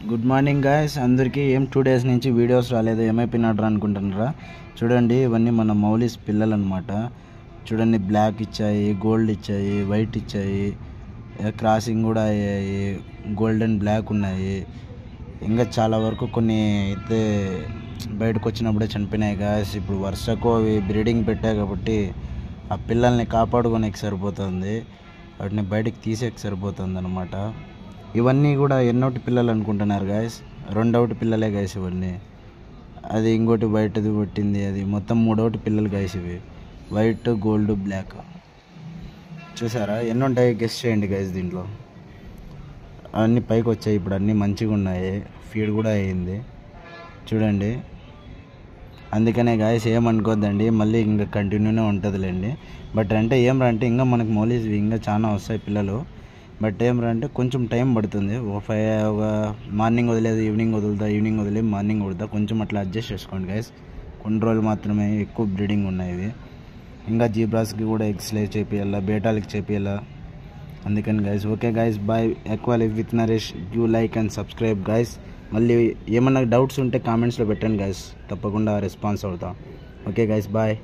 Good morning guys అందరికీ. 2 days నుంచి videos రాలేదు, ఏమైపోయినాడు అనుకుంటున్నారా? చూడండి, ఇవన్నీ మన మౌలీస్ పిల్లలు అనమాట. చూడండి, బ్లాక్ ఇచ్చాయి, గోల్డ్ ఇచ్చాయి, వైట్ ఇచ్చాయి, క్రాసింగ్ కూడా అయ్యాయి, గోల్డెన్ బ్లాక్ ఉన్నాయి. ఇంకా చాలా వరకు కొన్ని అయితే బయటకు వచ్చినప్పుడే చనిపోయినాయి గాయస్. ఇప్పుడు వర్షకు అవి బ్రీడింగ్ పెట్టాయి కాబట్టి ఆ పిల్లల్ని కాపాడుకోనేకి సరిపోతుంది, వాటిని బయటికి తీసేకి సరిపోతుంది అనమాట. ఇవన్నీ కూడా ఎన్నోటి పిల్లలు అనుకుంటున్నారు గాయస్, 2వ పిల్లలే గాయస్ ఇవన్నీ. అది ఇంకోటి వైట్ది కొట్టింది, అది మొత్తం 3వ పిల్లలు గాయస్. ఇవి వైట్, గోల్డ్, బ్లాక్. చూసారా ఎన్ని ఉంటాయి? గెస్ చేయండి గాయస్. దీంట్లో అన్నీ పైకి వచ్చాయి, ఇప్పుడు అన్నీ మంచిగా ఉన్నాయి, ఫీడ్ కూడా అయ్యింది చూడండి. అందుకనే గాయస్ ఏమనుకోద్దండి, మళ్ళీ ఇంకా కంటిన్యూనే ఉంటుందిలేండి. బట్ అంటే ఏమరంటే ఇంకా మనకు మౌలీస్ ఇంకా చాలా వస్తాయి పిల్లలు. బట్ ఏమరంటే కొంచెం టైం పడుతుంది. ఒక మార్నింగ్ వదిలేదు, ఈవినింగ్ వదులుతా, ఈవినింగ్ వదిలే మార్నింగ్ వదులుతా, కొంచెం అట్లా అడ్జస్ట్ చేసుకోండి గైస్. కొన్ని రోజులు మాత్రమే ఎక్కువ బ్రీడింగ్ ఉన్నాయి ఇవి. ఇంకా జీబ్రాస్కి కూడా ఎక్స్లే చేపియాలా, బేటాలకి చేపియాలా. అందుకని guys. Okay guys, bye. Aqua life with Naresh. You like and subscribe guys. మళ్ళీ ఏమన్నా డౌట్స్ ఉంటే కామెంట్స్లో పెట్టండి గైస్, తప్పకుండా రెస్పాన్స్ అవుతాం. Okay guys, bye.